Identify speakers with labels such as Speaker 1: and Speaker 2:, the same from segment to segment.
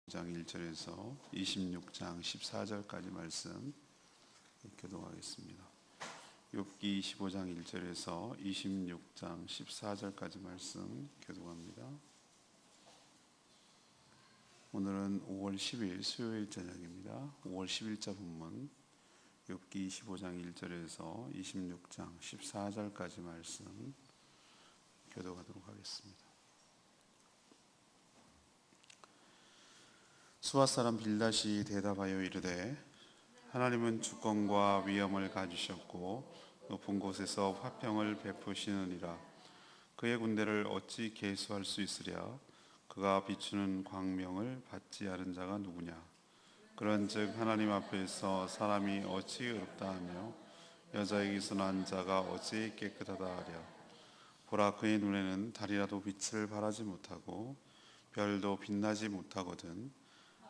Speaker 1: 장 1절에서 26장 14절까지 말씀 교독하겠습니다. 욥기 25장 1절에서 26장 14절까지 말씀 교독합니다. 오늘은 5월 10일 수요일 저녁입니다. 5월 10일자 본문 욥기 25장 1절에서 26장 14절까지 말씀 교독하도록 하겠습니다. 수아 사람 빌닷이 대답하여 이르되 하나님은 주권과 위엄을 가지셨고 높은 곳에서 화평을 베푸시느니라. 그의 군대를 어찌 계수할 수 있으랴. 그가 비추는 광명을 받지 않은 자가 누구냐. 그런즉 하나님 앞에서 사람이 어찌 의롭다 하며 여자에게서 난 자가 어찌 깨끗하다 하랴. 보라, 그의 눈에는 달이라도 빛을 발하지 못하고 별도 빛나지 못하거든.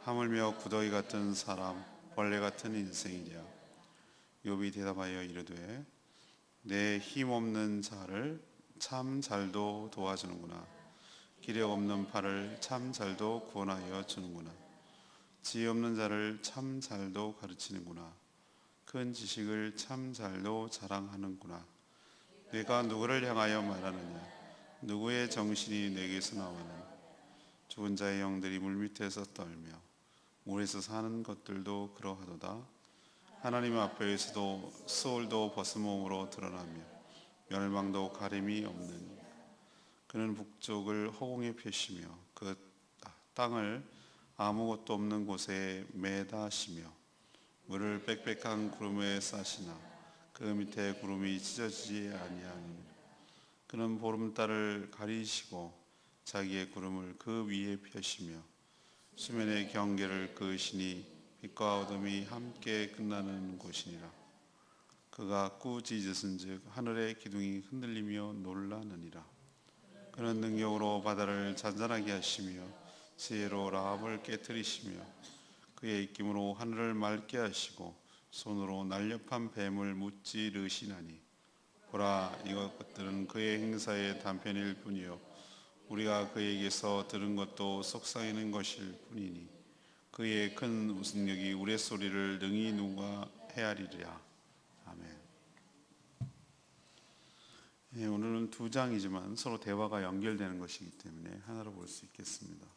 Speaker 1: 하물며 구더기 같은 사람, 벌레 같은 인생이랴. 욥이 대답하여 이르되 내 힘없는 자를 참 잘도 도와주는구나. 기력 없는 팔을 참 잘도 구원하여 주는구나. 지혜 없는 자를 참 잘도 가르치는구나. 큰 지식을 참 잘도 자랑하는구나. 내가 누구를 향하여 말하느냐. 누구의 정신이 내게서 나오느냐. 죽은 자의 영들이 물밑에서 떨며 물에서 사는 것들도 그러하도다. 하나님 앞에서도 수월도 벗음몸으로 드러나며 멸망도 가림이 없는. 그는 북쪽을 허공에 펴시며 그 땅을 아무것도 없는 곳에 매다시며 물을 빽빽한 구름에 싸시나 그 밑에 구름이 찢어지지 아니하느니라. 그는 보름달을 가리시고 자기의 구름을 그 위에 펴시며 수면의 경계를 그으시니 빛과 어둠이 함께 끝나는 곳이니라. 그가 꾸짖으신즉 하늘의 기둥이 흔들리며 놀라느니라. 그는 능력으로 바다를 잔잔하게 하시며 지혜로 라합을 깨뜨리시며 그의 입김으로 하늘을 맑게 하시고 손으로 날렵한 뱀을 무찌르시나니 보라, 이것들은 그의 행사의 단편일 뿐이요 우리가 그에게서 들은 것도 속삭이는 것일 뿐이니 그의 큰 우승력이 우레소리를 능히 누가 헤아리랴. 아멘. 오늘은 두 장이지만 서로 대화가 연결되는 것이기 때문에 하나로 볼 수 있겠습니다.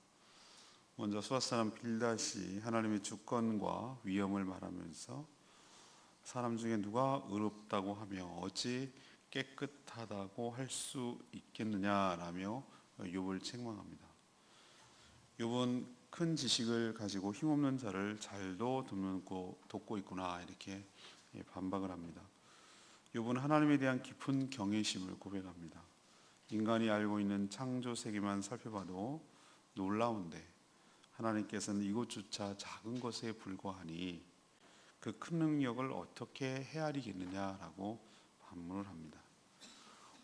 Speaker 1: 먼저 수아 사람 빌닷이 하나님의 주권과 위엄을 말하면서 사람 중에 누가 의롭다고 하며 어찌 깨끗하다고 할 수 있겠느냐라며 욥을 책망합니다. 욥은 큰 지식을 가지고 힘없는 자를 잘도 돕고 있구나 이렇게 반박을 합니다. 욥은 하나님에 대한 깊은 경외심을 고백합니다. 인간이 알고 있는 창조 세계만 살펴봐도 놀라운데 하나님께서는 이것조차 작은 것에 불과하니 그 큰 능력을 어떻게 헤아리겠느냐라고 반문을 합니다.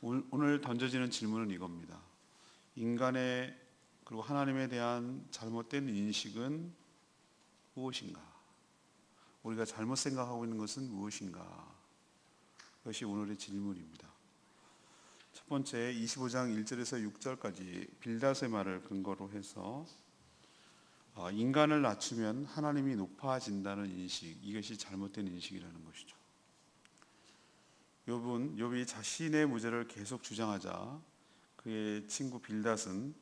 Speaker 1: 오늘 던져지는 질문은 이겁니다. 인간의 그리고 하나님에 대한 잘못된 인식은 무엇인가? 우리가 잘못 생각하고 있는 것은 무엇인가? 그것이 오늘의 질문입니다. 첫 번째 25장 1절에서 6절까지 빌닷의 말을 근거로 해서 인간을 낮추면 하나님이 높아진다는 인식, 이것이 잘못된 인식이라는 것이죠. 욥이 자신의 무죄를 계속 주장하자 그의 친구 빌닷은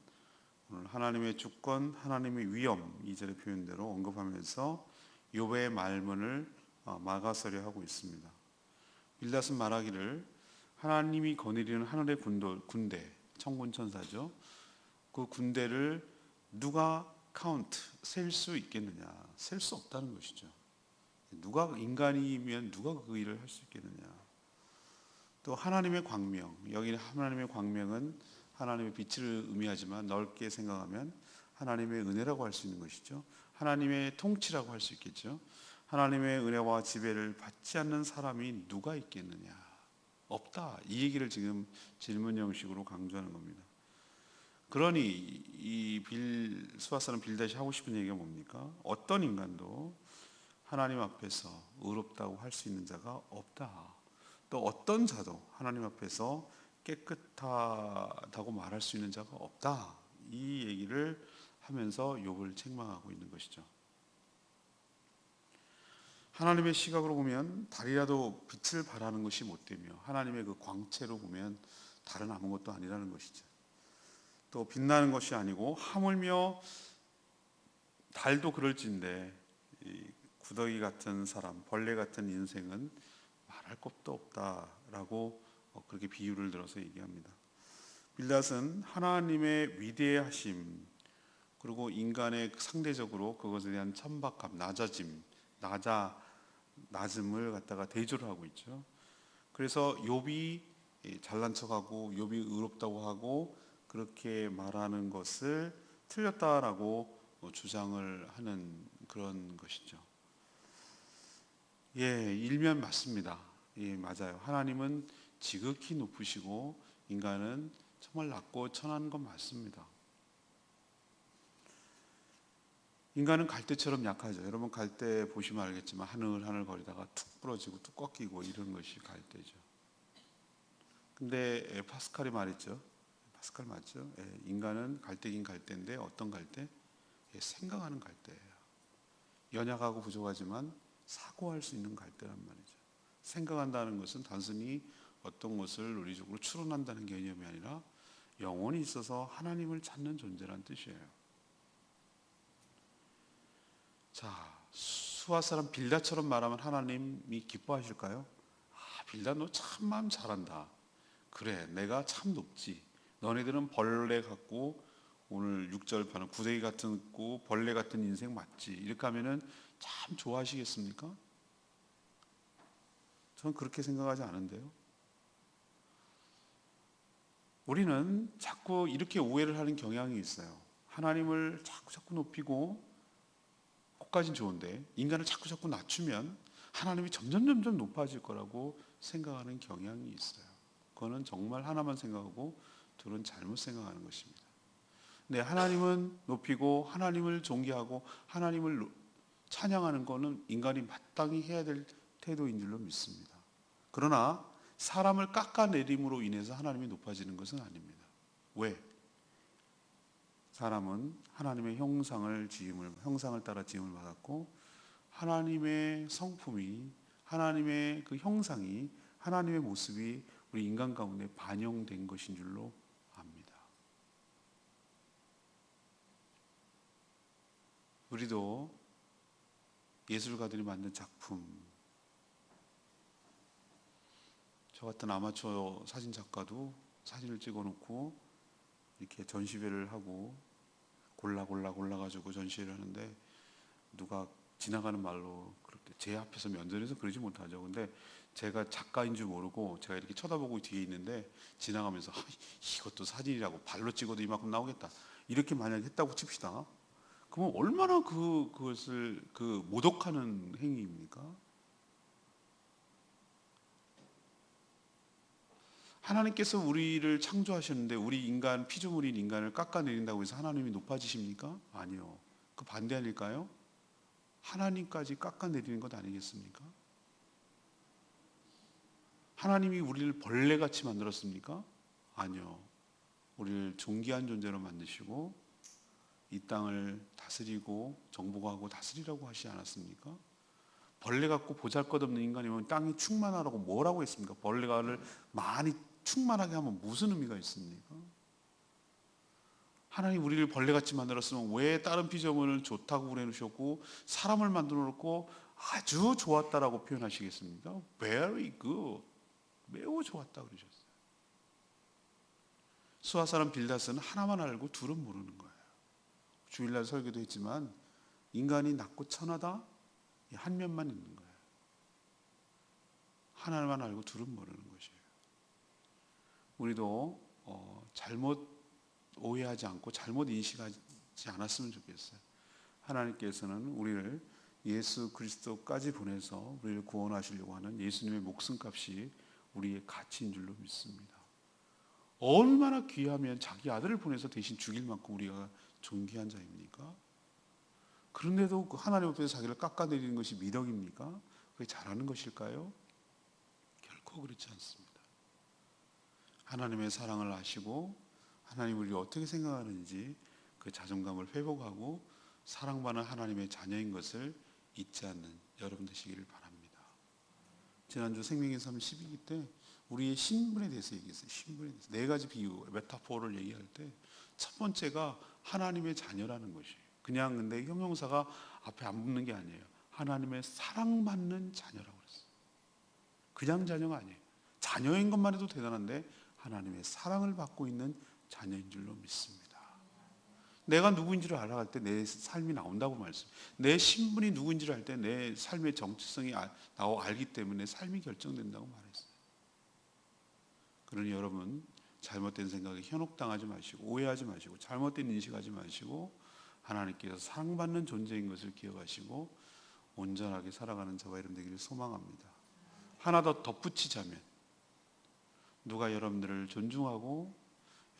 Speaker 1: 오늘 하나님의 주권, 하나님의 위엄 2절의 표현대로 언급하면서 욥의 말문을 막아서려 하고 있습니다. 빌닷은 말하기를 하나님이 거느리는 하늘의 군대, 천군 천사죠. 그 군대를 누가 셀 수 있겠느냐? 셀 수 없다는 것이죠. 누가 인간이면 누가 그 일을 할 수 있겠느냐? 또 하나님의 광명, 여기 하나님의 광명은 하나님의 빛을 의미하지만 넓게 생각하면 하나님의 은혜라고 할 수 있는 것이죠. 하나님의 통치라고 할 수 있겠죠. 하나님의 은혜와 지배를 받지 않는 사람이 누가 있겠느냐? 없다. 이 얘기를 지금 질문 형식으로 강조하는 겁니다. 그러니 이 수아 사람 빌닷이 하고 싶은 얘기가 뭡니까? 어떤 인간도 하나님 앞에서 의롭다고 할 수 있는 자가 없다. 또 어떤 자도 하나님 앞에서 깨끗하다고 말할 수 있는 자가 없다. 이 얘기를 하면서 욥을 책망하고 있는 것이죠. 하나님의 시각으로 보면 달이라도 빛을 발하는 것이 못되며 하나님의 그 광채로 보면 달은 아무것도 아니라는 것이죠. 또 빛나는 것이 아니고 하물며 달도 그럴진데 이 구더기 같은 사람, 벌레 같은 인생은 말할 것도 없다라고 그렇게 비유를 들어서 얘기합니다. 빌닷은 하나님의 위대하심 그리고 인간의 상대적으로 그것에 대한 천박함, 낮음을 갖다가 대조를 하고 있죠. 그래서 욥이 잘난 척하고 욥이 의롭다고 하고 그렇게 말하는 것을 틀렸다라고 주장을 하는 그런 것이죠. 일면 맞습니다. 맞아요. 하나님은 지극히 높으시고 인간은 정말 낮고 천한 건 맞습니다. 인간은 갈대처럼 약하죠. 여러분 갈대 보시면 알겠지만 하늘하늘 거리다가 툭 부러지고 뚝 꺾이고 이런 것이 갈대죠. 근데 파스칼이 말했죠. 파스칼 맞죠? 인간은 갈대긴 갈대인데 어떤 갈대? 생각하는 갈대예요. 연약하고 부족하지만 사고할 수 있는 갈대란 말이죠. 생각한다는 것은 단순히 어떤 것을 논리적으로 추론한다는 개념이 아니라 영혼이 있어서 하나님을 찾는 존재란 뜻이에요. 자, 수아 사람 빌닷처럼 말하면 하나님이 기뻐하실까요? 빌닷 너 참 마음 잘한다. 그래, 내가 참 높지. 너네들은 벌레 같고 오늘 6절 반은 구데기 같은 벌레 같은 인생 맞지. 이렇게 하면은 참 좋아하시겠습니까? 저는 그렇게 생각하지 않은데요. 우리는 자꾸 이렇게 오해를 하는 경향이 있어요. 하나님을 자꾸 높이고 그것까진 좋은데 인간을 자꾸 낮추면 하나님이 점점 높아질 거라고 생각하는 경향이 있어요. 그거는 정말 하나만 생각하고 둘은 잘못 생각하는 것입니다. 네, 하나님은 높이고 하나님을 존귀하고 하나님을 찬양하는 것은 인간이 마땅히 해야 될 태도인 줄로 믿습니다. 그러나 사람을 깎아내림으로 인해서 하나님이 높아지는 것은 아닙니다. 왜? 사람은 하나님의 형상을 따라 지음을 받았고 하나님의 성품이 하나님의 그 형상이 하나님의 모습이 우리 인간 가운데 반영된 것인 줄로 압니다. 우리도 예술가들이 만든 작품, 저 같은 아마추어 사진 작가도 사진을 찍어놓고 이렇게 전시회를 하고 골라가지고 전시회를 하는데 누가 지나가는 말로 그렇게 제 앞에서 면전에서 그러지 못하죠. 근데 제가 작가인 줄 모르고 제가 이렇게 쳐다보고 뒤에 있는데 지나가면서 이것도 사진이라고 발로 찍어도 이만큼 나오겠다. 이렇게 만약에 했다고 칩시다. 그러면 얼마나 그것을 모독하는 행위입니까? 하나님께서 우리를 창조하셨는데 우리 인간 피조물인 인간을 깎아내린다고 해서 하나님이 높아지십니까? 아니요. 그 반대 아닐까요? 하나님까지 깎아내리는 것 아니겠습니까? 하나님이 우리를 벌레같이 만들었습니까? 아니요. 우리를 존귀한 존재로 만드시고 이 땅을 다스리고 정복하고 다스리라고 하시지 않았습니까? 벌레 같고 보잘것없는 인간이면 땅이 충만하라고 뭐라고 했습니까? 벌레가를 많이 충만하게 하면 무슨 의미가 있습니까? 하나님 우리를 벌레같이 만들었으면 왜 다른 피조물을 좋다고 그래놓으셨고 사람을 만들어 놓고 아주 좋았다라고 표현하시겠습니까? Very good. 매우 좋았다 그러셨어요. 수아 사람 빌닷은 하나만 알고 둘은 모르는 거예요. 주일날 설교도 했지만 인간이 낮고 천하다 한 면만 있는 거예요. 하나만 알고 둘은 모르는 것이에요. 우리도 잘못 오해하지 않고 잘못 인식하지 않았으면 좋겠어요. 하나님께서는 우리를 예수 그리스도까지 보내서 우리를 구원하시려고 하는 예수님의 목숨값이 우리의 가치인 줄로 믿습니다. 얼마나 귀하면 자기 아들을 보내서 대신 죽일 만큼 우리가 존귀한 자입니까? 그런데도 하나님 앞에서 자기를 깎아내리는 것이 미덕입니까? 그게 잘하는 것일까요? 결코 그렇지 않습니다. 하나님의 사랑을 아시고 하나님 우리를 어떻게 생각하는지 그 그 자존감을 회복하고 사랑받는 하나님의 자녀인 것을 잊지 않는 여러분 되시기를 바랍니다. 지난주 생명의 삶 12기 때 우리의 신분에 대해서 얘기했어요. 신분에 대해서 네 가지 비유, 메타포를 얘기할 때 첫 번째가 하나님의 자녀라는 것이에요. 그냥 근데 형용사가 앞에 안 붙는 게 아니에요. 하나님의 사랑받는 자녀라고 그랬어요. 그냥 자녀가 아니에요. 자녀인 것만 해도 대단한데 하나님의 사랑을 받고 있는 자녀인 줄로 믿습니다. 내가 누구인지를 알아갈 때 내 삶이 나온다고 말씀. 내 신분이 누구인지를 알 때 내 삶의 정체성이 알기 때문에 삶이 결정된다고 말했어요. 그러니 여러분 잘못된 생각에 현혹당하지 마시고 오해하지 마시고 잘못된 인식하지 마시고 하나님께서 사랑받는 존재인 것을 기억하시고 온전하게 살아가는 저와 여러분 되기를 소망합니다. 하나 더 덧붙이자면 누가 여러분들을 존중하고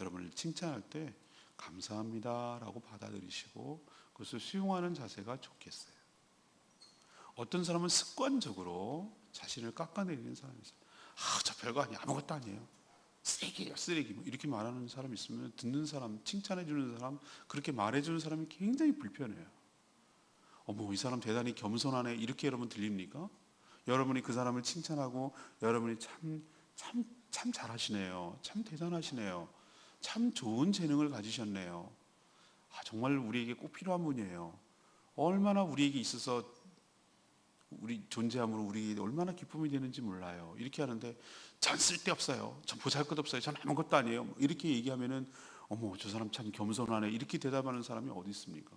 Speaker 1: 여러분을 칭찬할 때 감사합니다라고 받아들이시고 그것을 수용하는 자세가 좋겠어요. 어떤 사람은 습관적으로 자신을 깎아내리는 사람이 있어요. 저 별거 아니에요. 아무것도 아니에요. 쓰레기예요, 쓰레기. 뭐 이렇게 말하는 사람 있으면 듣는 사람, 칭찬해 주는 사람, 그렇게 말해 주는 사람이 굉장히 불편해요. 어머, 이 사람 대단히 겸손하네. 이렇게 여러분 들립니까? 여러분이 그 사람을 칭찬하고 여러분이 참 잘하시네요. 참 대단하시네요. 참 좋은 재능을 가지셨네요. 정말 우리에게 꼭 필요한 분이에요. 얼마나 우리에게 있어서 우리 존재함으로 우리에게 얼마나 기쁨이 되는지 몰라요. 이렇게 하는데 전 쓸데없어요. 전 보잘것없어요. 전 아무것도 아니에요. 이렇게 얘기하면은 어머, 저 사람 참 겸손하네. 이렇게 대답하는 사람이 어디 있습니까?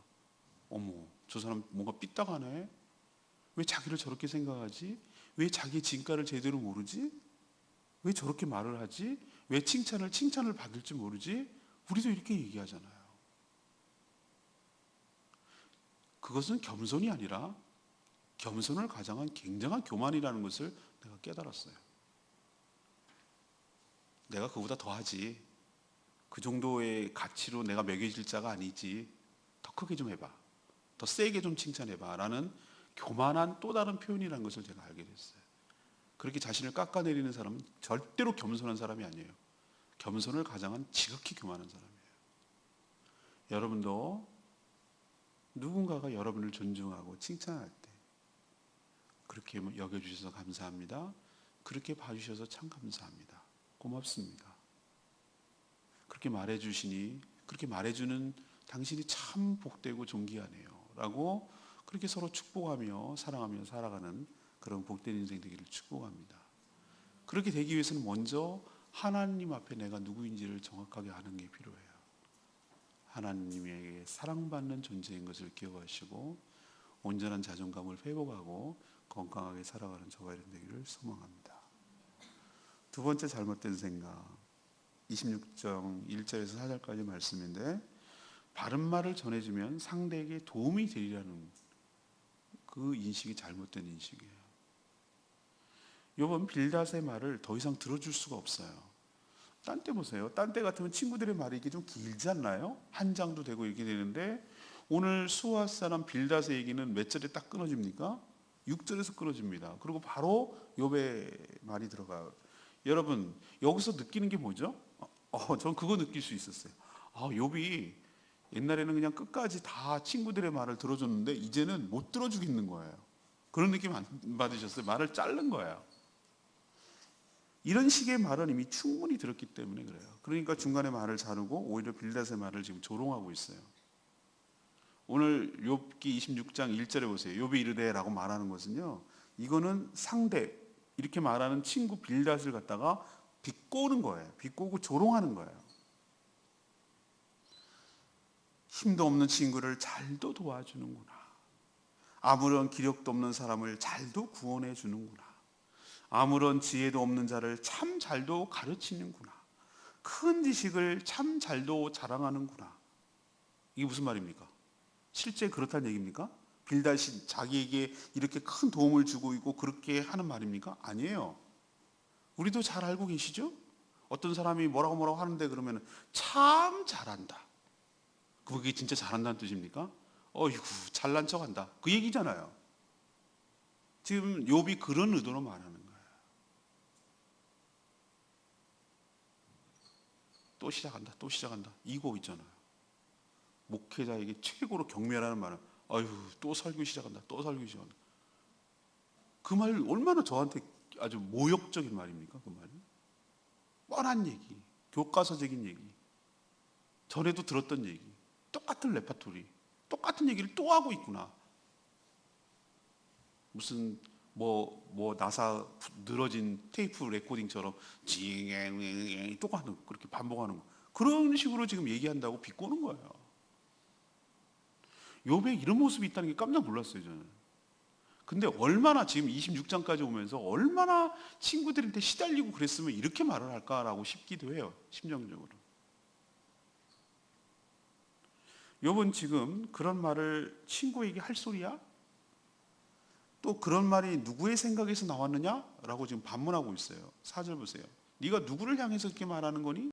Speaker 1: 어머, 저 사람 뭔가 삐딱하네. 왜 자기를 저렇게 생각하지? 왜 자기의 진가를 제대로 모르지? 왜 저렇게 말을 하지? 왜 칭찬을 받을 줄 모르지? 우리도 이렇게 얘기하잖아요. 그것은 겸손이 아니라 겸손을 가장한 굉장한 교만이라는 것을 내가 깨달았어요. 내가 그보다 더하지. 그 정도의 가치로 내가 매겨질 자가 아니지. 더 크게 좀 해봐. 더 세게 좀 칭찬해봐. 라는 교만한 또 다른 표현이라는 것을 제가 알게 됐어요. 그렇게 자신을 깎아내리는 사람은 절대로 겸손한 사람이 아니에요. 겸손을 가장한 지극히 교만한 사람이에요. 여러분도 누군가가 여러분을 존중하고 칭찬할 때 그렇게 여겨주셔서 감사합니다. 그렇게 봐주셔서 참 감사합니다. 고맙습니다. 그렇게 말해주시니 그렇게 말해주는 당신이 참 복되고 존귀하네요. 라고 그렇게 서로 축복하며 사랑하며 살아가는 그런 복된 인생 되기를 축복합니다. 그렇게 되기 위해서는 먼저 하나님 앞에 내가 누구인지를 정확하게 아는 게 필요해요. 하나님에게 사랑받는 존재인 것을 기억하시고 온전한 자존감을 회복하고 건강하게 살아가는 저와 여러분 되기를 소망합니다. 두 번째 잘못된 생각, 26장 1절에서 4절까지 말씀인데 바른 말을 전해주면 상대에게 도움이 되리라는 그 인식이 잘못된 인식이에요. 욥은 빌닷의 말을 더 이상 들어줄 수가 없어요. 딴 때 보세요. 딴 때 같으면 친구들의 말이 이게 좀 길지 않나요? 한 장도 되고 이렇게 되는데 오늘 수아 사람 빌닷의 얘기는 몇 절에 딱 끊어집니까? 6절에서 끊어집니다. 그리고 바로 욥의 말이 들어가요. 여러분 여기서 느끼는 게 뭐죠? 전 그거 느낄 수 있었어요. 욥이 옛날에는 그냥 끝까지 다 친구들의 말을 들어줬는데 이제는 못 들어주겠는 거예요. 그런 느낌 안 받으셨어요? 말을 자른 거예요. 이런 식의 말은 이미 충분히 들었기 때문에 그래요. 그러니까 중간에 말을 자르고 오히려 빌닷의 말을 지금 조롱하고 있어요. 오늘 욥기 26장 1절에 보세요. 욥이 이르되 라고 말하는 것은요, 이거는 상대, 이렇게 말하는 친구 빌닷을 갖다가 비꼬는 거예요. 비꼬고 조롱하는 거예요. 힘도 없는 친구를 잘도 도와주는구나. 아무런 기력도 없는 사람을 잘도 구원해 주는구나. 아무런 지혜도 없는 자를 참 잘도 가르치는구나. 큰 지식을 참 잘도 자랑하는구나. 이게 무슨 말입니까? 실제 그렇다는 얘기입니까? 빌닷이 자기에게 이렇게 큰 도움을 주고 있고 그렇게 하는 말입니까? 아니에요. 우리도 잘 알고 계시죠? 어떤 사람이 뭐라고 하는데 그러면 참 잘한다. 그게 진짜 잘한다는 뜻입니까? 어이구 잘난 척한다. 그 얘기잖아요. 지금 욥이 그런 의도로 말하는 거예요. 또 시작한다. 이거 있잖아요. 목회자에게 최고로 경멸하는 말은 아유 또 설교 시작한다. 또 설교 시작한다. 그 말 얼마나 저한테 아주 모욕적인 말입니까? 그 말이. 뻔한 얘기, 교과서적인 얘기, 전에도 들었던 얘기, 똑같은 레파토리, 똑같은 얘기를 또 하고 있구나. 무슨 뭐 나사 늘어진 테이프 레코딩처럼 징 똑같은 그렇게 반복하는 거. 그런 식으로 지금 얘기한다고 비꼬는 거예요. 욥에 이런 모습이 있다는 게 깜짝 놀랐어요, 저는. 근데 얼마나 지금 26장까지 오면서 얼마나 친구들한테 시달리고 그랬으면 이렇게 말을 할까라고 싶기도 해요, 심정적으로. 욥은 지금 그런 말을 친구에게 할 소리야? 또 그런 말이 누구의 생각에서 나왔느냐라고 지금 반문하고 있어요. 4절 보세요. 네가 누구를 향해서 이렇게 말하는 거니?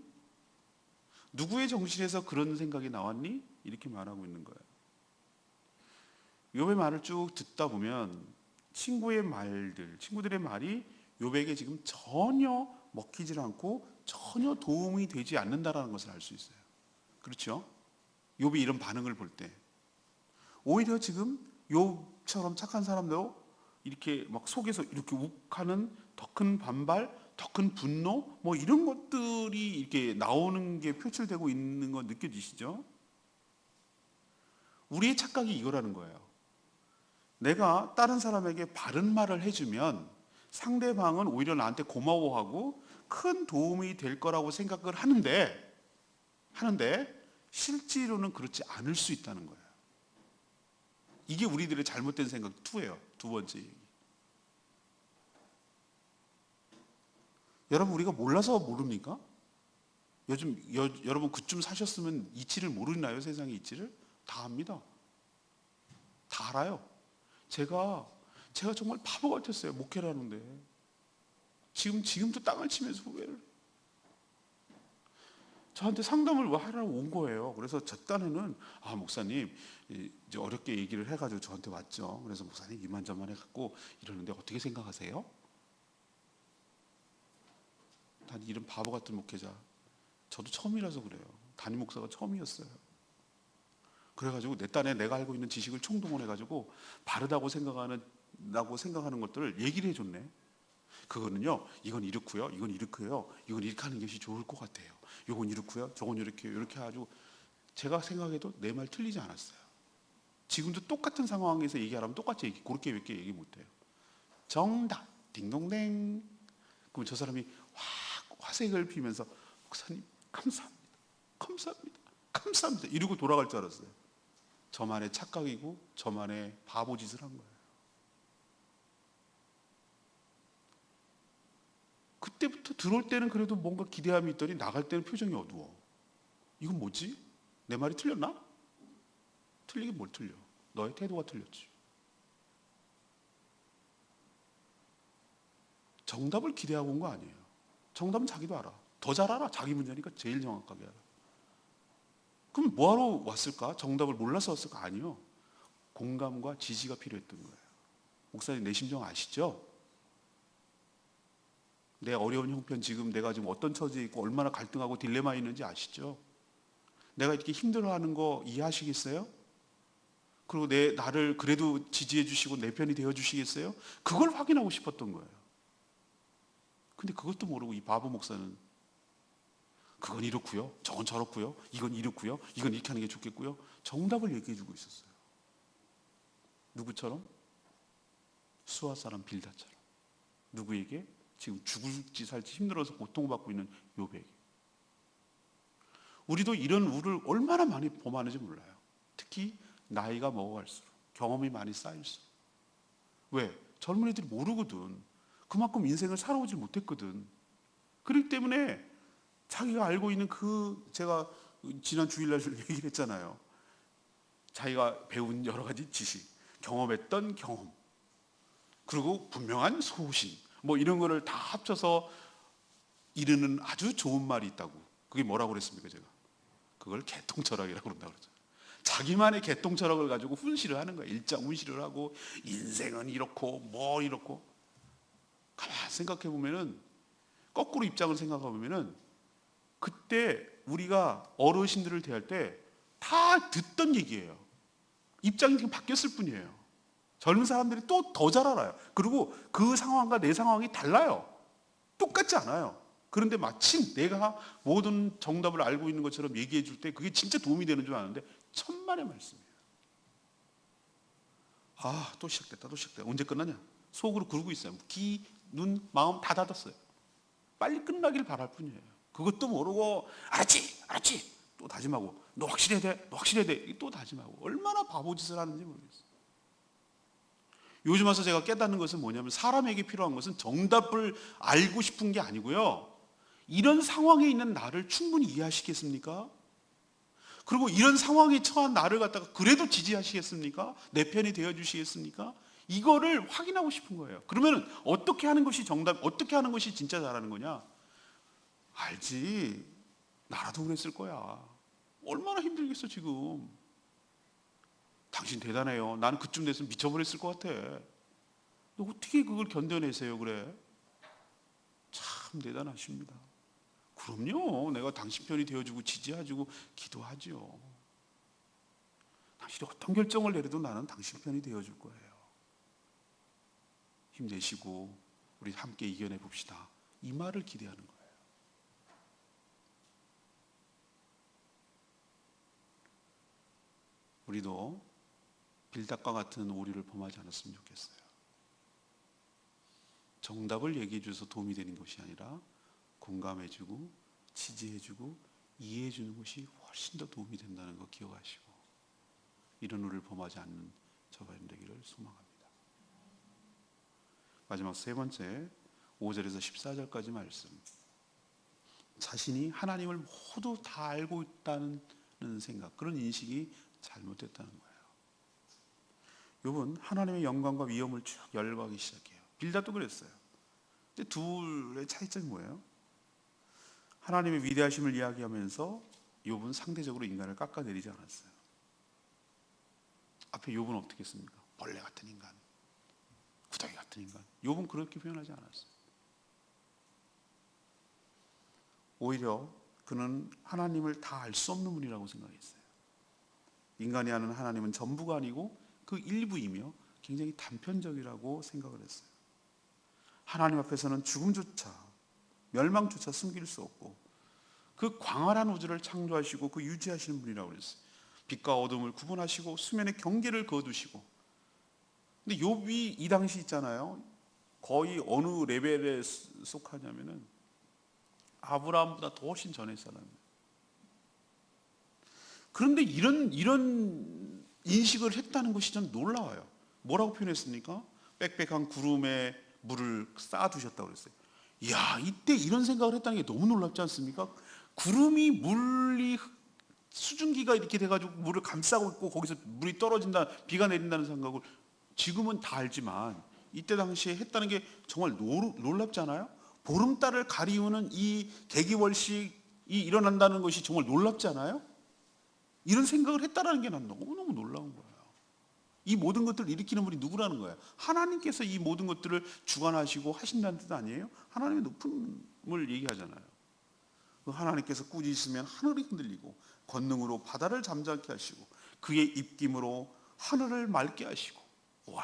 Speaker 1: 누구의 정신에서 그런 생각이 나왔니? 이렇게 말하고 있는 거예요. 욥의 말을 쭉 듣다 보면 친구의 말들, 친구들의 말이 욥에게 지금 전혀 먹히질 않고 전혀 도움이 되지 않는다라는 것을 알 수 있어요. 그렇죠? 욥이 이런 반응을 볼 때 오히려 지금 욥처럼 착한 사람도 이렇게 막 속에서 이렇게 욱하는 더 큰 반발, 더 큰 분노 뭐 이런 것들이 이렇게 나오는 게 표출되고 있는 거 느껴지시죠? 우리의 착각이 이거라는 거예요. 내가 다른 사람에게 바른 말을 해주면 상대방은 오히려 나한테 고마워하고 큰 도움이 될 거라고 생각을 하는데 실제로는 그렇지 않을 수 있다는 거예요. 이게 우리들의 잘못된 생각 2예요. 두 번째 얘기. 여러분 우리가 몰라서 모릅니까? 요즘 여러분 그쯤 사셨으면 이치를 모르나요? 세상의 이치를? 다 압니다. 다 알아요. 제가 정말 바보 같았어요. 목회를 하는데 지금도 땅을 치면서 후회를. 저한테 상담을 하라고 온 거예요. 그래서 저 딴에는 목사님 이제 어렵게 얘기를 해가지고 저한테 왔죠. 그래서 목사님 이만저만 해갖고 이러는데 어떻게 생각하세요? 난 이런 바보 같은 목회자 저도 처음이라서 그래요. 담임 목사가 처음이었어요. 그래가지고 내 딴에 내가 알고 있는 지식을 총동원해가지고 바르다고 생각하는 것들을 얘기를 해줬네. 그거는요, 이건 이렇고요, 이건 이렇고요, 이건 이렇게 하는 것이 좋을 것 같아요. 이건 이렇고요, 저건 이렇게 해가지고 제가 생각해도 내 말 틀리지 않았어요. 지금도 똑같은 상황에서 얘기하라면 똑같이 그렇게 몇 개 얘기 못해요. 정답, 딩동댕. 그럼 저 사람이 화색을 피면서 목사님 감사합니다, 감사합니다, 감사합니다 이러고 돌아갈 줄 알았어요. 저만의 착각이고 저만의 바보짓을 한 거예요. 그때부터 들어올 때는 그래도 뭔가 기대함이 있더니 나갈 때는 표정이 어두워. 이건 뭐지? 내 말이 틀렸나? 틀리긴 뭘 틀려. 너의 태도가 틀렸지. 정답을 기대하고 온 거 아니에요. 정답은 자기도 알아. 더 잘 알아. 자기 문제니까 제일 정확하게 알아. 그럼 뭐하러 왔을까? 정답을 몰라서 왔을까? 아니요. 공감과 지지가 필요했던 거예요. 목사님 내 심정 아시죠? 내 어려운 형편 지금 내가 지금 어떤 처지에 있고 얼마나 갈등하고 딜레마에 있는지 아시죠? 내가 이렇게 힘들어하는 거 이해하시겠어요? 그리고 나를 그래도 지지해 주시고 내 편이 되어 주시겠어요? 그걸 확인하고 싶었던 거예요. 근데 그것도 모르고 이 바보 목사는 그건 이렇고요, 저건 저렇고요, 이건 이렇고요, 이건 이렇게 하는 게 좋겠고요. 정답을 얘기해 주고 있었어요. 누구처럼? 수아 사람 빌닷처럼. 누구에게? 지금 죽을지 살지 힘들어서 고통받고 있는 욥에게. 우리도 이런 우를 얼마나 많이 범하는지 몰라요. 특히 나이가 먹어갈수록, 경험이 많이 쌓일수록. 왜? 젊은 애들이 모르거든. 그만큼 인생을 살아오질 못했거든. 그렇기 때문에 자기가 알고 있는 제가 지난 주일날 얘기를 했잖아요. 자기가 배운 여러 가지 지식, 경험했던 경험, 그리고 분명한 소신, 뭐 이런 거를 다 합쳐서 이르는 아주 좋은 말이 있다고. 그게 뭐라고 그랬습니까, 제가? 그걸 개똥철학이라고 그런다고 그러죠. 자기만의 개똥철학을 가지고 훈시를 하는 거예요. 일장훈시를 하고 인생은 이렇고 뭐 이렇고. 가만 생각해 보면은, 거꾸로 입장을 생각해 보면은, 그때 우리가 어르신들을 대할 때 다 듣던 얘기예요. 입장이 지금 바뀌었을 뿐이에요. 젊은 사람들이 또 더 잘 알아요. 그리고 그 상황과 내 상황이 달라요. 똑같지 않아요. 그런데 마침 내가 모든 정답을 알고 있는 것처럼 얘기해 줄 때 그게 진짜 도움이 되는 줄 아는데 천만의 말씀이에요. 아, 또 시작됐다, 또 시작됐다. 언제 끝나냐? 속으로 그러고 있어요. 귀, 눈, 마음 다 닫았어요. 빨리 끝나길 바랄 뿐이에요. 그것도 모르고 알았지, 알았지. 또 다짐하고 너 확실해야 돼, 너 확실해야 돼. 또 다짐하고 얼마나 바보짓을 하는지 모르겠어요. 요즘 와서 제가 깨닫는 것은 뭐냐면 사람에게 필요한 것은 정답을 알고 싶은 게 아니고요. 이런 상황에 있는 나를 충분히 이해하시겠습니까? 그리고 이런 상황에 처한 나를 갖다가 그래도 지지하시겠습니까? 내 편이 되어주시겠습니까? 이거를 확인하고 싶은 거예요. 그러면 어떻게 하는 것이 정답, 어떻게 하는 것이 진짜 잘하는 거냐? 알지. 나라도 그랬을 거야. 얼마나 힘들겠어 지금. 당신 대단해요. 나는 그쯤 됐으면 미쳐버렸을 것 같아. 너 어떻게 그걸 견뎌내세요 그래? 참 대단하십니다. 그럼요. 내가 당신 편이 되어주고 지지해주고 기도하죠. 당신이 어떤 결정을 내려도 나는 당신 편이 되어줄 거예요. 힘내시고 우리 함께 이겨내 봅시다. 이 말을 기대하는 거예요. 우리도 빌닷과 같은 오류를 범하지 않았으면 좋겠어요. 정답을 얘기해 줘서 도움이 되는 것이 아니라 공감해주고 지지해주고 이해해주는 것이 훨씬 더 도움이 된다는 거 기억하시고 이런 오류를 범하지 않는 저와 여러분 되기를 소망합니다. 마지막 세 번째 5절에서 14절까지 말씀. 자신이 하나님을 모두 다 알고 있다는 생각, 그런 인식이 잘못됐다는 거예요. 욥은 하나님의 영광과 위엄을 쭉 열거하기 시작해요. 빌닷도 그랬어요. 근데 둘의 차이점이 뭐예요? 하나님의 위대하심을 이야기하면서 욥은 상대적으로 인간을 깎아내리지 않았어요. 앞에 욥은 어떻게 했습니까? 벌레 같은 인간, 구더기 같은 인간. 욥은 그렇게 표현하지 않았어요. 오히려 그는 하나님을 다 알 수 없는 분이라고 생각했어요. 인간이 아는 하나님은 전부가 아니고 그 일부이며 굉장히 단편적이라고 생각을 했어요. 하나님 앞에서는 죽음조차 멸망조차 숨길 수 없고 그 광활한 우주를 창조하시고 그 유지하시는 분이라고 그랬어요. 빛과 어둠을 구분하시고 수면의 경계를 그어두시고. 근데 욥이 이 당시 있잖아요. 거의 어느 레벨에 속하냐면은 아브라함보다 더 훨씬 전의 사람이에요. 그런데 이런 인식을 했다는 것이 좀 놀라워요. 뭐라고 표현했습니까? 빽빽한 구름에 물을 쌓아두셨다고 그랬어요. 이야, 이때 이런 생각을 했다는 게 너무 놀랍지 않습니까? 구름이 물이 수증기가 이렇게 돼가지고 물을 감싸고 있고 거기서 물이 떨어진다, 비가 내린다는 생각을 지금은 다 알지만 이때 당시에 했다는 게 정말 놀랍잖아요. 보름달을 가리우는 이 개기월식이 일어난다는 것이 정말 놀랍지 않아요? 이런 생각을 했다는 게 난 너무너무 놀라운 거예요. 이 모든 것들을 일으키는 분이 누구라는 거예요? 하나님께서 이 모든 것들을 주관하시고 하신다는 뜻 아니에요? 하나님의 높음을 얘기하잖아요. 그 하나님께서 꾸짖으시면 하늘이 흔들리고 권능으로 바다를 잠잠케 하시고 그의 입김으로 하늘을 맑게 하시고. 와,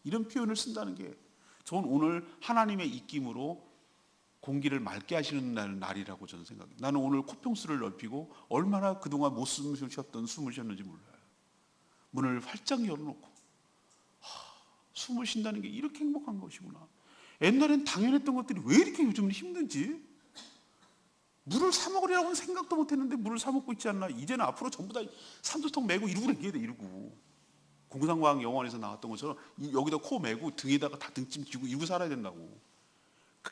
Speaker 1: 이런 표현을 쓴다는 게 저는 오늘 하나님의 입김으로 공기를 맑게 하시는 날이라고 저는 생각해요. 나는 오늘 코평수를 넓히고 얼마나 그동안 못 숨을 쉬었는지 몰라요. 문을 활짝 열어놓고 숨을 쉰다는 게 이렇게 행복한 것이구나. 옛날엔 당연했던 것들이 왜 이렇게 요즘은 힘든지. 물을 사 먹으려고는 생각도 못했는데 물을 사 먹고 있지 않나. 이제는 앞으로 전부 다 산소통 메고 이러고 다녀야 돼. 이러고 공상과학 영화에서 나왔던 것처럼 여기다 코 메고 등에다가 다 등짐 쥐고 이러고 살아야 된다고.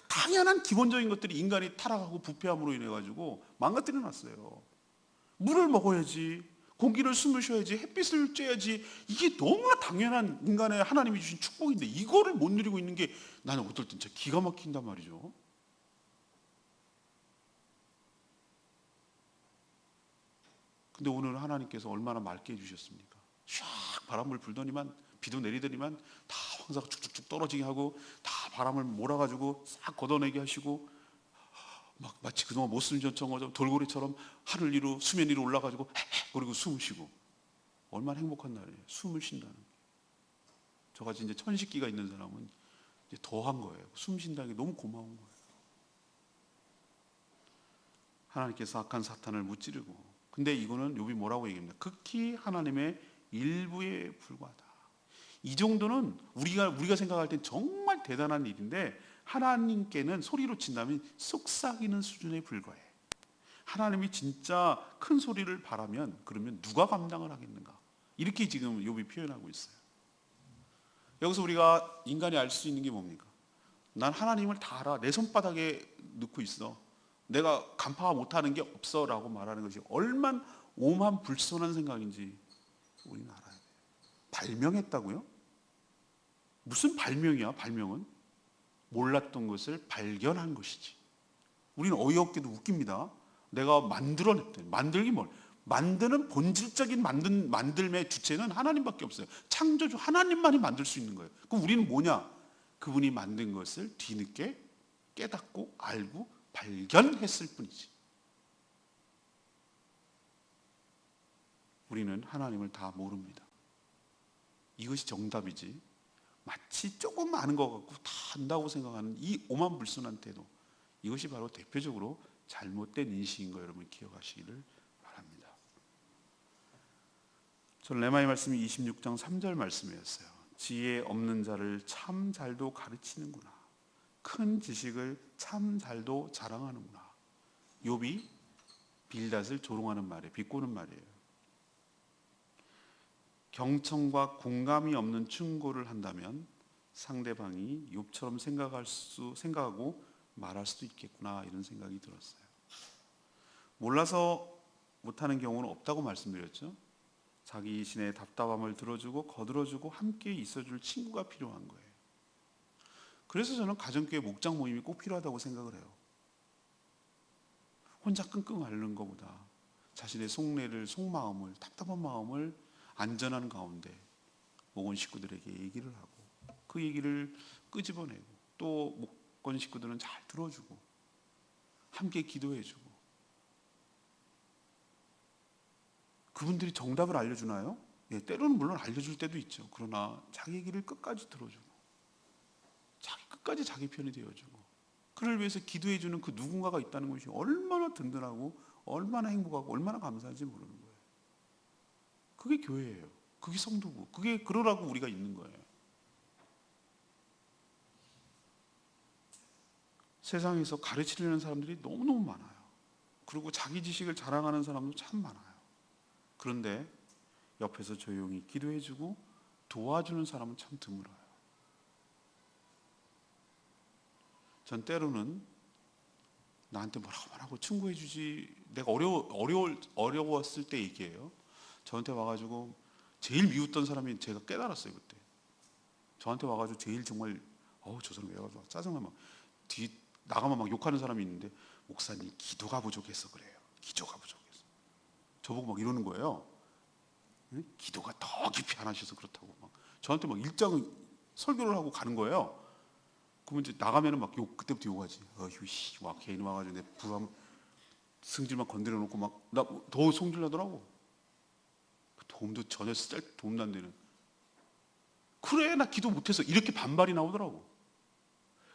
Speaker 1: 당연한 기본적인 것들이 인간이 타락하고 부패함으로 인해 가지고 망가뜨려 놨어요. 물을 먹어야지, 공기를 숨을 쉬어야지, 햇빛을 쬐야지. 이게 너무나 당연한 인간의 하나님이 주신 축복인데 이거를 못 누리고 있는 게 나는 어떨 땐 진짜 기가 막힌단 말이죠. 근데 오늘 하나님께서 얼마나 맑게 해주셨습니까? 샥 바람을 불더니만 비도 내리더니만 다 황사가 쭉쭉쭉 떨어지게 하고 다 바람을 몰아가지고 싹 걷어내게 하시고 막 마치 그동안 못 숨은 것처럼 돌고래처럼 하늘 위로 수면 위로 올라가지고 그리고 숨을 쉬고. 얼마나 행복한 날이에요. 숨을 쉰다는 게. 저같이 이제 천식기가 있는 사람은 이제 더한 거예요. 숨 쉰다는 게 너무 고마운 거예요. 하나님께서 악한 사탄을 무찌르고. 근데 이거는 욥이 뭐라고 얘기합니다. 극히 하나님의 일부에 불과하다. 이 정도는 우리가 생각할 땐 정말 대단한 일인데 하나님께는 소리로 친다면 속삭이는 수준에 불과해. 하나님이 진짜 큰 소리를 바라면 그러면 누가 감당을 하겠는가? 이렇게 지금 욥이 표현하고 있어요. 여기서 우리가 인간이 알 수 있는 게 뭡니까? 난 하나님을 다 알아. 내 손바닥에 넣고 있어. 내가 간파 못하는 게 없어 라고 말하는 것이 얼마나 오만 불손한 생각인지 우리는 알아야 돼요. 발명했다고요? 무슨 발명이야? 발명은 몰랐던 것을 발견한 것이지. 우리는 어이없게도 웃깁니다. 내가 만들어냈대. 만들기 뭘? 만드는 본질적인 만들m의 주체는 하나님밖에 없어요. 창조주 하나님만이 만들 수 있는 거예요. 그럼 우리는 뭐냐? 그분이 만든 것을 뒤늦게 깨닫고 알고 발견했을 뿐이지. 우리는 하나님을 다 모릅니다. 이것이 정답이지. 마치 조금 아는 것 같고 다 안다고 생각하는 이 오만불순한 태도. 이것이 바로 대표적으로 잘못된 인식인 거 여러분 기억하시기를 바랍니다. 저는 레마의 말씀이 26장 3절 말씀이었어요. 지혜 없는 자를 참 잘도 가르치는구나. 큰 지식을 참 잘도 자랑하는구나. 욥이 빌닷을 조롱하는 말이에요. 비꼬는 말이에요. 경청과 공감이 없는 충고를 한다면 상대방이 욥처럼 생각하고 말할 수도 있겠구나 이런 생각이 들었어요. 몰라서 못하는 경우는 없다고 말씀드렸죠. 자기 신의 답답함을 들어주고 거들어주고 함께 있어줄 친구가 필요한 거예요. 그래서 저는 가정교회 목장 모임이 꼭 필요하다고 생각을 해요. 혼자 끙끙 앓는 것보다 자신의 속마음을 답답한 마음을 안전한 가운데 목원 식구들에게 얘기를 하고 그 얘기를 끄집어내고 또 목원 식구들은 잘 들어주고 함께 기도해주고. 그분들이 정답을 알려주나요? 예, 때로는 물론 알려줄 때도 있죠. 그러나 자기 얘기를 끝까지 들어주고 끝까지 자기 편이 되어주고 그를 위해서 기도해주는 그 누군가가 있다는 것이 얼마나 든든하고 얼마나 행복하고 얼마나 감사한지 모르는 거예요. 그게 교회예요. 그게 성도고 그게 그러라고 우리가 있는 거예요. 세상에서 가르치려는 사람들이 너무너무 많아요. 그리고 자기 지식을 자랑하는 사람도 참 많아요. 그런데 옆에서 조용히 기도해주고 도와주는 사람은 참 드물어요. 전 때로는 나한테 뭐라고 말하고 충고해주지. 내가 어려웠을 때 얘기해요. 저한테 와가지고 제일 미웠던 사람이 제가 깨달았어요. 그때 저한테 와가지고 제일 정말 저 사람 왜 와가지고 짜증나 막 뒤 나가면 막 욕하는 사람이 있는데 목사님 기도가 부족해서 그래요. 기도가 부족해서 저보고 막 이러는 거예요. 응? 기도가 더 깊이 안 하셔서 그렇다고 막 저한테 막 일장 설교를 하고 가는 거예요. 그러면 이제 나가면은 막 그때부터 욕하지. 휴씨 막 개인 와가지고 내 부함 승질만 건드려 놓고 막 나 더 성질 나더라고. 도움도 전혀 쓸 도움도 안 되는. 그래 나 기도 못해서 이렇게 반발이 나오더라고.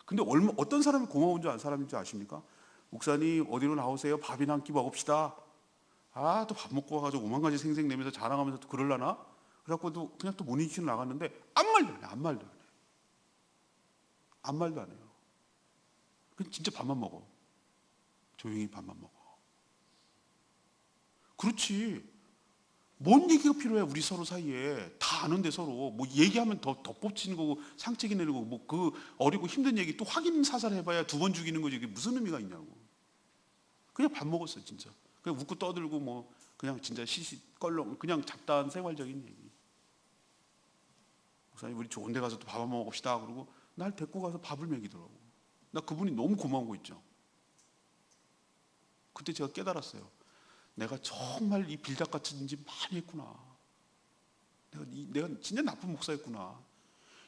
Speaker 1: 근데 어떤 사람이 고마운 사람인지 아십니까? 목사님 어디로 나오세요? 밥이나 한 끼 먹읍시다. 또 밥 먹고 와가지고 오만 가지 생색내면서 자랑하면서 또 그러려나? 그래갖고도 그냥 또 모닝키로 나갔는데 아무 말도 안 해. 아무 말도 안 해. 아무 말도 안 해요. 그냥 진짜 밥만 먹어. 조용히 밥만 먹어. 그렇지. 뭔 얘기가 필요해 우리 서로 사이에. 다 아는데 서로 뭐 얘기하면 더 덧붙이는 거고 상책이 내는 거고 뭐 그 어리고 힘든 얘기 또 확인 사살 해봐야 2번 죽이는 거지. 이게 무슨 의미가 있냐고. 그냥 밥 먹었어요 진짜. 그냥 웃고 떠들고 뭐 그냥 진짜 시시껄렁 그냥 잡다한 생활적인 얘기. 목사님 우리 좋은 데 가서 또 밥 한번 먹읍시다. 그러고 날 데리고 가서 밥을 먹이더라고. 나 그분이 너무 고마운 거 있죠. 그때 제가 깨달았어요. 내가 정말 이 빌닷 같은 짓 많이 했구나. 내가 진짜 나쁜 목사였구나.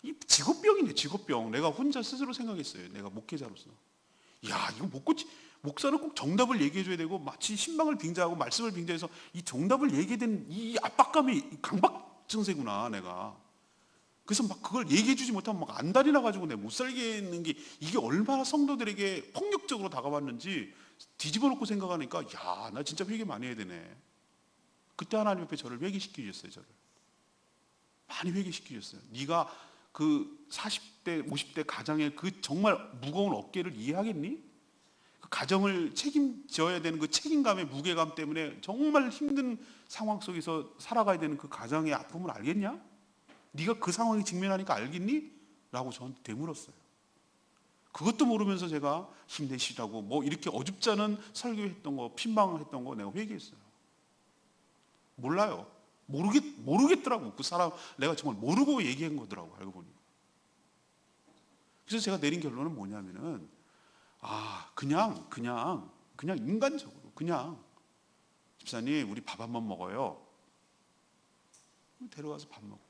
Speaker 1: 이 직업병이네 직업병. 내가 혼자 스스로 생각했어요. 내가 목회자로서 야, 이거 못 고치. 목사는 꼭 정답을 얘기해줘야 되고 마치 신방을 빙자하고 말씀을 빙자해서 이 정답을 얘기해야 되는 이 압박감이 강박 증세구나 내가. 그래서 막 그걸 얘기해주지 못하면 막 안달이 나가지고 내가 못 살겠는 게 이게 얼마나 성도들에게 폭력적으로 다가왔는지 뒤집어 놓고 생각하니까 야, 나 진짜 회개 많이 해야 되네. 그때 하나님 앞에 저를 회개시키셨어요. 저를 많이 회개시키셨어요. 네가 그 40대 50대 가장의 그 정말 무거운 어깨를 이해하겠니? 그 가정을 책임져야 되는 그 책임감의 무게감 때문에 정말 힘든 상황 속에서 살아가야 되는 그 가정의 아픔을 알겠냐? 네가 그 상황에 직면하니까 알겠니? 라고 저한테 되물었어요. 그것도 모르면서 제가 힘내시라고 뭐 이렇게 어줍지 않은 설교했던 거, 핀방을 했던 거 내가 회개했어요. 몰라요. 모르겠더라고. 그 사람 내가 정말 모르고 얘기한 거더라고, 알고 보니. 그래서 제가 내린 결론은 뭐냐면은 그냥 인간적으로 그냥 집사님 우리 밥 한번 먹어요. 데려가서 밥 먹고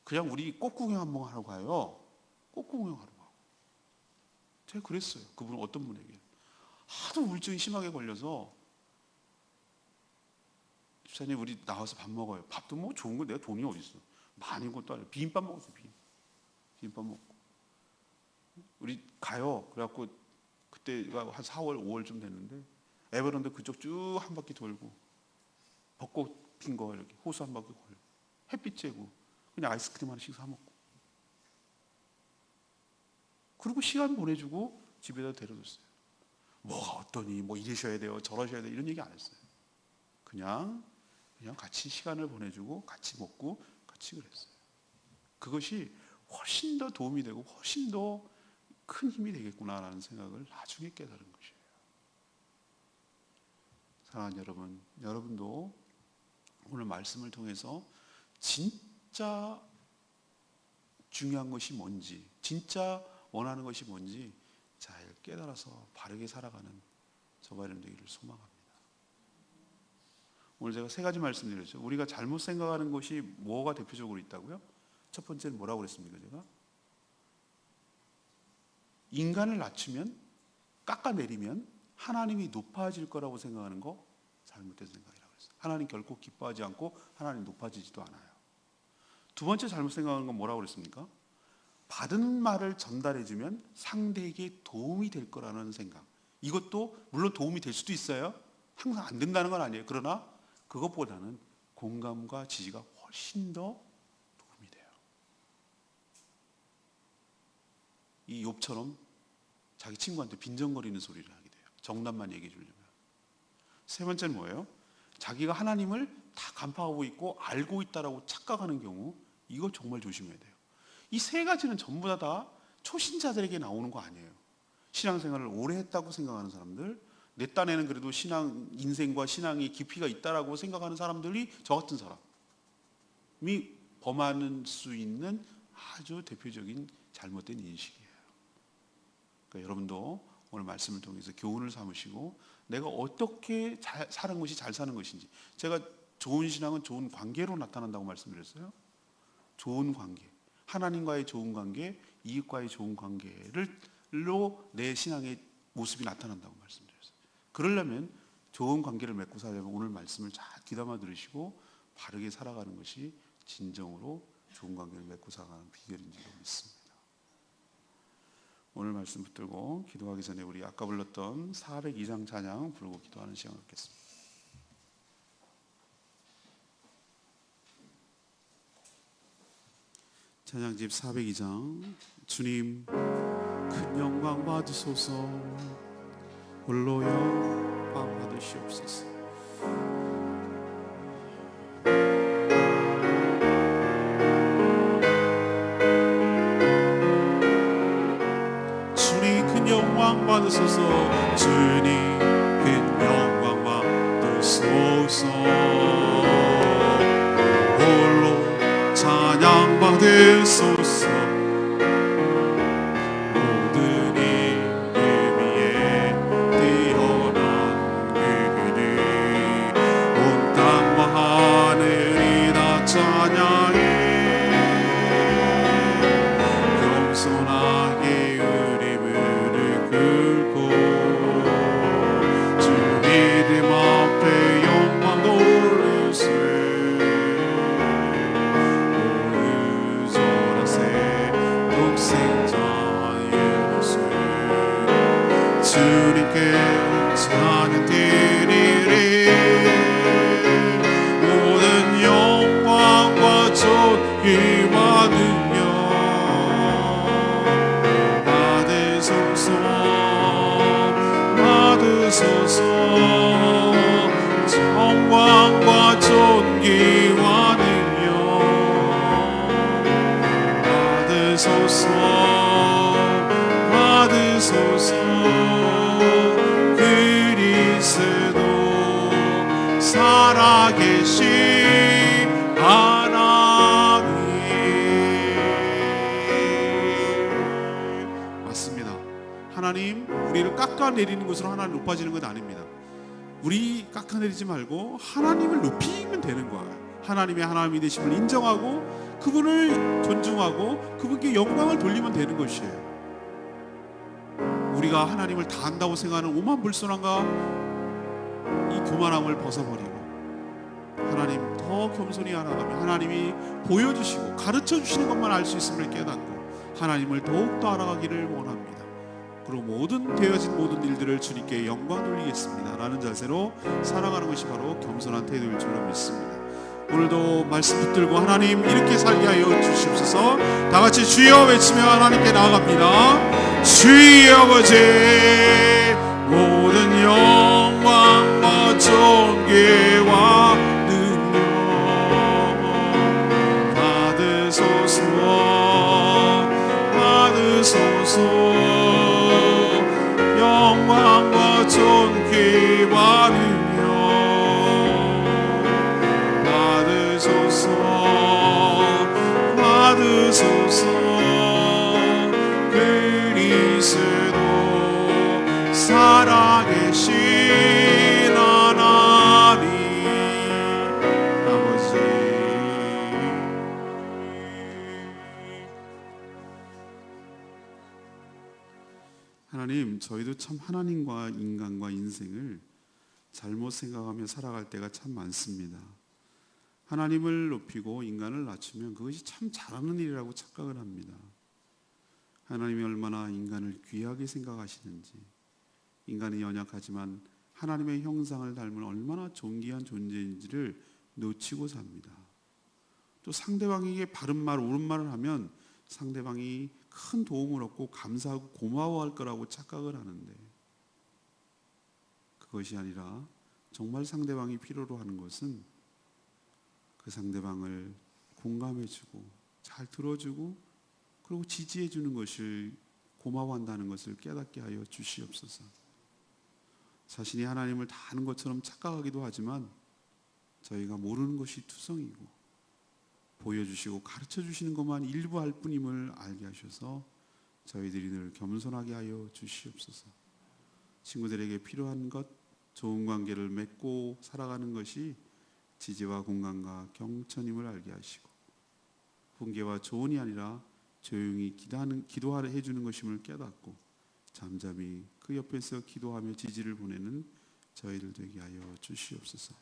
Speaker 1: 그냥 우리 꽃구경 한번 하러 가요. 꽃구경 하러 가고. 제가 그랬어요. 그분은 어떤 분에게 하도 우울증이 심하게 걸려서 집사님 우리 나와서 밥 먹어요. 밥도 뭐 좋은 거 내가 돈이 어디 있어. 많은 것도 아니고 비빔밥 먹었어. 비빔밥 먹고 우리 가요. 그래갖고 그때가 한 4월 5월쯤 됐는데 에버랜드 그쪽 쭉 한 바퀴 돌고 벚꽃 핀 거 이렇게 호수 한 바퀴 걸고 햇빛 쬐고 그냥 아이스크림 하나씩 사 먹고 그리고 시간 보내주고 집에다 데려뒀어요. 뭐가 어떠니 뭐 이러셔야 돼요 저러셔야 돼요 이런 얘기 안 했어요. 그냥 같이 시간을 보내주고 같이 먹고 같이 그랬어요. 그것이 훨씬 더 도움이 되고 훨씬 더 큰 힘이 되겠구나라는 생각을 나중에 깨달은 것이에요. 사랑하는 여러분, 여러분도 오늘 말씀을 통해서 진짜 중요한 것이 뭔지, 진짜 원하는 것이 뭔지 잘 깨달아서 바르게 살아가는 저와 여러분 되기를 소망합니다. 오늘 제가 3가지 말씀드렸죠. 우리가 잘못 생각하는 것이 뭐가 대표적으로 있다고요? 첫 번째는 뭐라고 그랬습니까? 제가 인간을 낮추면 깎아내리면 하나님이 높아질 거라고 생각하는 거 잘못된 생각이라고 했어요. 하나님 결코 기뻐하지 않고 하나님 높아지지도 않아요. 두 번째 잘못 생각하는 건 뭐라고 그랬습니까? 받은 말을 전달해주면 상대에게 도움이 될 거라는 생각. 이것도 물론 도움이 될 수도 있어요. 항상 안 된다는 건 아니에요. 그러나 그것보다는 공감과 지지가 훨씬 더 도움이 돼요. 이 욥처럼 자기 친구한테 빈정거리는 소리를 하게 돼요. 정답만 얘기해 주려면. 세 번째는 뭐예요? 자기가 하나님을 다 간파하고 있고 알고 있다라고 착각하는 경우, 이거 정말 조심해야 돼요. 이 3가지는 전부 다 초신자들에게 나오는 거 아니에요. 신앙생활을 오래 했다고 생각하는 사람들, 내 딴에는 그래도 신앙 인생과 신앙의 깊이가 있다라고 생각하는 사람들이 저 같은 사람이 범하는 수 있는 아주 대표적인 잘못된 인식이에요. 그러니까 여러분도 오늘 말씀을 통해서 교훈을 삼으시고 내가 어떻게 사는 것이 잘 사는 것인지. 제가 좋은 신앙은 좋은 관계로 나타난다고 말씀드렸어요. 좋은 관계, 하나님과의 좋은 관계, 이웃과의 좋은 관계로 내 신앙의 모습이 나타난다고 말씀드렸어요. 그러려면 좋은 관계를 맺고 살려면 오늘 말씀을 잘 귀담아 들으시고 바르게 살아가는 것이 진정으로 좋은 관계를 맺고 살아가는 비결인지도 믿습니다. 오늘 말씀 붙들고 기도하기 전에 우리 아까 불렀던 402장 찬양 부르고 기도하는 시간을 갖겠습니다. 찬양집 402장. 주님 큰 영광 받으소서, 홀로 영광 받으시옵소서. 주님 큰 영광 받으소서, 주님 큰 영광 받으소서, 홀로 찬양 받으소서. 모든 이름 위에 뛰어난 그분을 온 땅과 하늘이 다 찬양해. 겸손하게 우리 무릎 꿇고 주께 찬양 드리리. 모든 영광과 존귀와 능력 받으소서 받으소서. 영광과 존귀와 능력 받으소서 받으소서. 그리스도 살아계신 하나님. 맞습니다. 하나님, 우리를 깎아내리는 것으로 하나님 높아지는 건 아닙니다. 우리 깎아내리지 말고 하나님을 높이면 되는 거예요. 하나님의 하나님이 되심을 인정하고 그분을 존중하고 그분께 영광을 돌리면 되는 것이에요. 우리가 하나님을 다 안다고 생각하는 오만불손함과 이 교만함을 벗어버리고 하나님 더 겸손히 알아가며 하나님이 보여주시고 가르쳐주시는 것만 알 수 있음을 깨닫고 하나님을 더욱더 알아가기를 원합니다. 그리고 되어진 모든 일들을 주님께 영광 돌리겠습니다 라는 자세로 살아가는 것이 바로 겸손한 태도일 줄로 믿습니다. 오늘도 말씀 붙들고 하나님 이렇게 살게 하여 주시옵소서. 다같이 주여 외치며 하나님께 나아갑니다. 주여 아버지, 모든 영광과 존귀와 능력 받으소서 받으소서. 영광과 존귀와 능력 받으소서 받으소서. 그리스도 살아계신 하나님 아버지. 하나님, 저희도 참 하나님과 인간과 인생을 잘못 생각하며 살아갈 때가 참 많습니다. 하나님을 높이고 인간을 낮추면 그것이 참 잘하는 일이라고 착각을 합니다. 하나님이 얼마나 인간을 귀하게 생각하시는지, 인간이 연약하지만 하나님의 형상을 닮은 얼마나 존귀한 존재인지를 놓치고 삽니다. 또 상대방에게 바른 말, 옳은 말을 하면 상대방이 큰 도움을 얻고 감사하고 고마워할 거라고 착각을 하는데, 그것이 아니라 정말 상대방이 필요로 하는 것은 그 상대방을 공감해주고 잘 들어주고 그리고 지지해주는 것을, 고마워한다는 것을 깨닫게 하여 주시옵소서. 자신이 하나님을 다 아는 것처럼 착각하기도 하지만 저희가 모르는 것이 투성이고 보여주시고 가르쳐주시는 것만 일부 할 뿐임을 알게 하셔서 저희들이 늘 겸손하게 하여 주시옵소서. 친구들에게 필요한 것, 좋은 관계를 맺고 살아가는 것이 지지와 공감과 경천임을 알게 하시고 훈계와 조언이 아니라 조용히 기도해 주는 것임을 깨닫고 잠잠히 그 옆에서 기도하며 지지를 보내는 저희들 되게 하여 주시옵소서.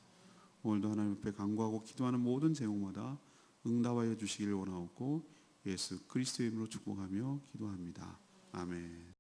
Speaker 1: 오늘도 하나님 앞에 간구하고 기도하는 모든 제목마다 응답하여 주시기를 원하옵고 예수 그리스도의 이름으로 축복하며 기도합니다. 아멘.